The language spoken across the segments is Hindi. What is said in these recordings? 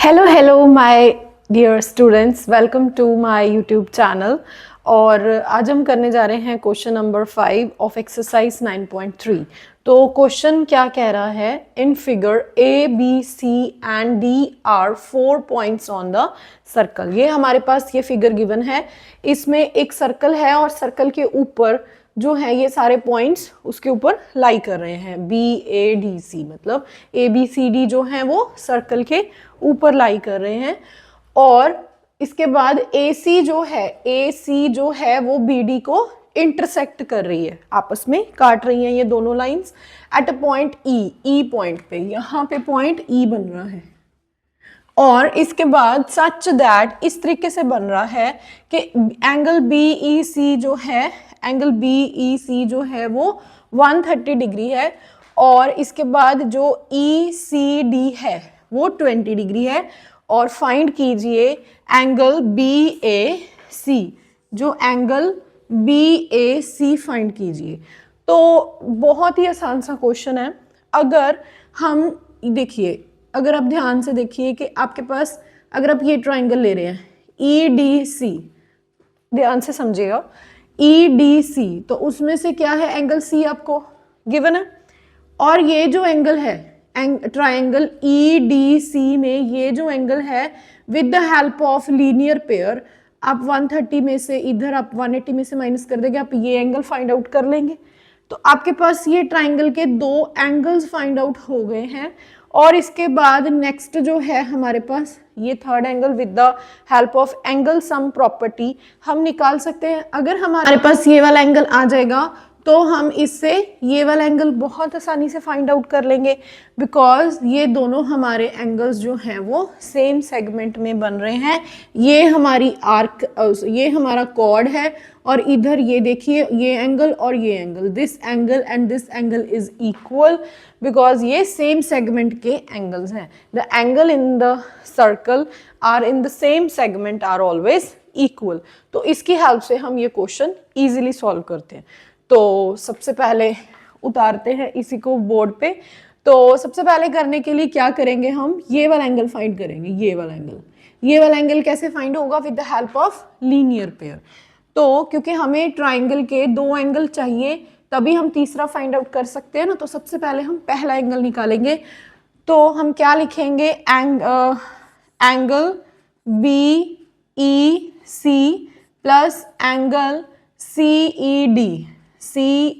Hello my dear students, welcome to my YouTube channel. और आज हम करने जा रहे हैं क्वेश्चन नंबर 5 ऑफ एक्सरसाइज 9.3। तो क्वेश्चन क्या कह रहा है, in figure A B C and D are 4 points on the circle. ये हमारे पास ये फिगर गिवन है, इसमें एक सर्कल है और सर्कल के ऊपर जो है ये सारे पॉइंट्स उसके ऊपर लाई कर रहे हैं, बी ए डी सी, मतलब ए बी सी डी जो है वो सर्कल के ऊपर लाई कर रहे हैं। और इसके बाद ए सी जो है वो बी डी को इंटरसेक्ट कर रही है, आपस में काट रही हैं ये दोनों lines at a point E point पे, यहाँ पे पॉइंट ई बन रहा है। और इसके बाद सच दैट इस तरीके से बन रहा है कि एंगल बी ई सी जो है वो 130 डिग्री है, और इसके बाद जो ई सी डी है वो 20 डिग्री है। और फाइंड कीजिए एंगल बी ए सी, जो angle B A C find कीजिए। तो बहुत ही आसान सा क्वेश्चन है। अगर हम देखिए, अगर आप ध्यान से देखिए कि आपके पास, अगर आप ये ट्राइंगल ले रहे हैं ई डी सी, ध्यान से समझिएगा, ई डी सी, तो उसमें से क्या है, एंगल सी आपको गिवन है। और ये जो एंगल है ट्राइंगल ई डी सी में, ये जो एंगल है with the help of linear pair, आप 130 में से इधर आप 180 में से माइनस कर देंगे, आप ये एंगल फाइंड आउट कर लेंगे। तो आपके पास ये ट्राइंगल के दो एंगल्स फाइंड आउट हो गए हैं। और इसके बाद नेक्स्ट जो है हमारे पास ये third angle with the help of angle sum property हम निकाल सकते हैं। अगर हमारे पास ये वाला एंगल आ जाएगा तो हम इससे ये वाला एंगल बहुत आसानी से फाइंड आउट कर लेंगे, बिकॉज ये दोनों हमारे एंगल्स जो हैं वो सेम सेगमेंट में बन रहे हैं। ये हमारी आर्क, ये हमारा कॉर्ड है, और इधर ये देखिए ये एंगल और ये angle, this angle and this angle is equal, because ये सेम सेगमेंट के एंगल्स हैं। The angle in the circle are in the same segment are always equal. तो इसकी हेल्प से हम ये क्वेश्चन इजीली सॉल्व करते हैं। तो सबसे पहले उतारते हैं इसी को बोर्ड पे। तो सबसे पहले करने के लिए क्या करेंगे, हम ये वाला एंगल फाइंड करेंगे। ये वाला एंगल कैसे फाइंड होगा, with the help of linear pair. तो क्योंकि हमें ट्राइंगल के दो एंगल चाहिए तभी हम तीसरा फाइंड आउट कर सकते हैं ना। तो सबसे पहले हम पहला एंगल निकालेंगे। तो हम क्या लिखेंगे, angle B E C plus angle C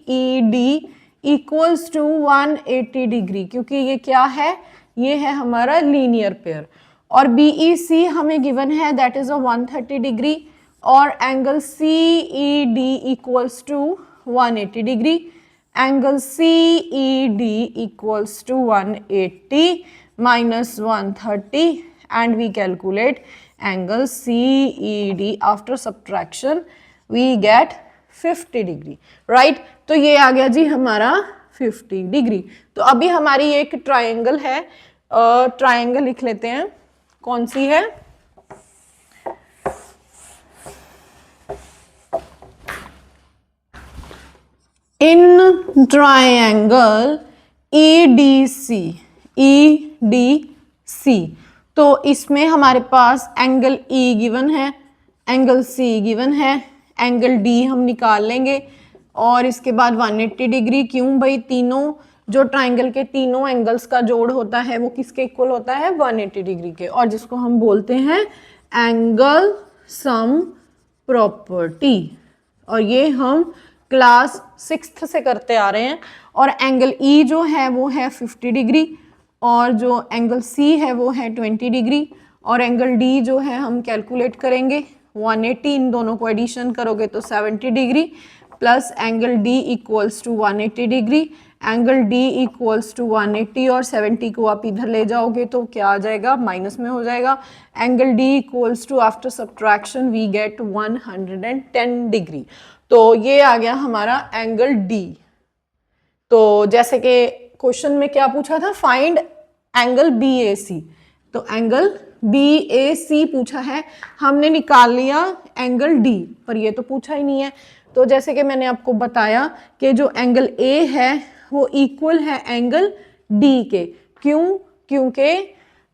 E D equals to 180 degree, क्योंकि ये क्या है, ये है हमारा लीनियर पेयर। और बी ई सी हमें गिवन है, दैट इज अ 130 डिग्री, और angle C E D equals to 180 degree. Angle C E D equals to 180 minus 130, and we calculate angle C E D. After subtraction we get 50 degree, right. तो ये आ गया जी हमारा 50 डिग्री। तो अभी हमारी एक ट्राइंगल है, ट्राइंगल लिख लेते हैं, कौन सी है, in triangle E D C. तो इसमें हमारे पास एंगल ई गिवन है, एंगल सी गिवन है, एंगल डी हम निकाल लेंगे। और इसके बाद 180 डिग्री, क्यों भाई, तीनों जो ट्राइंगल के तीनों एंगल्स का जोड़ होता है वो किसके इक्वल होता है, 180 डिग्री के, और जिसको हम बोलते हैं एंगल सम प्रॉपर्टी। और ये हम क्लास 6th से करते आ रहे हैं। और एंगल ई जो है वो है 50 डिग्री, और जो एंगल सी है वो है 20 डिग्री, और एंगल डी जो है हम कैलकुलेट करेंगे 180, इन दोनों को एडिशन करोगे तो 70 degree, plus angle D equals to 180 degree. Angle D equals to 180 और 70 को आप इधर ले जाओगे तो क्या आ जाएगा, माइनस में हो जाएगा। Angle D equals to after subtraction we get 110 degree. तो ये आ गया हमारा एंगल डी। तो जैसे कि क्वेश्चन में क्या पूछा था, फाइंड एंगल बी ए सी, तो एंगल बी ए सी पूछा है, हमने निकाल लिया एंगल डी, पर ये तो पूछा ही नहीं है। तो जैसे कि मैंने आपको बताया कि जो एंगल ए है वो इक्वल है एंगल डी के, क्यों, क्योंकि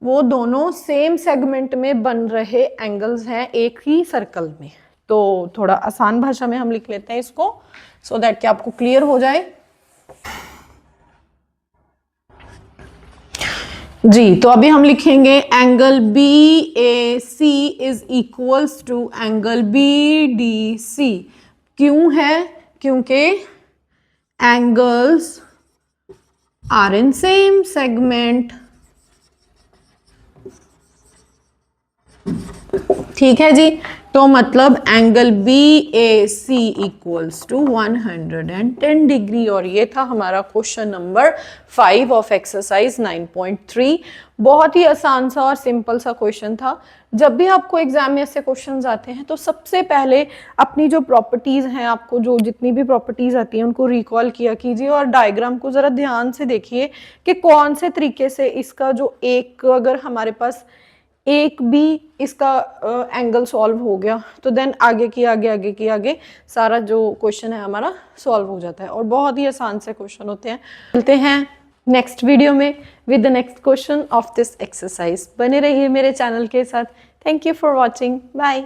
वो दोनों सेम सेगमेंट में बन रहे एंगल्स हैं एक ही सर्कल में। तो थोड़ा आसान भाषा में हम लिख लेते हैं इसको, सो दैट कि आपको क्लियर हो जाए। जी, तो अभी हम लिखेंगे angle B A C is equals to angle B D C. क्यों है? क्योंकि angles are in same segment. ठीक है जी, तो मतलब angle B A C equals to 110 degree. और ये था हमारा क्वेश्चन नंबर 5 ऑफ एक्सरसाइज 9.3। बहुत ही आसान सा और सिंपल सा क्वेश्चन था। जब भी आपको एग्जाम में ऐसे क्वेश्चंस आते हैं तो सबसे पहले अपनी जो प्रॉपर्टीज हैं, आपको जो जितनी भी प्रॉपर्टीज आती हैं उनको रिकॉल किया कीजिए और डायग्राम को जरा ध्यान से देखिए कि कौन से तरीके से इसका जो एक, अगर हमारे पास एक भी इसका एंगल सॉल्व हो गया तो देन आगे की आगे सारा जो क्वेश्चन है हमारा सॉल्व हो जाता है। और बहुत ही आसान से क्वेश्चन होते हैं। मिलते हैं नेक्स्ट वीडियो में with the next question of this exercise. बने रहिए मेरे चैनल के साथ। Thank you for watching. Bye.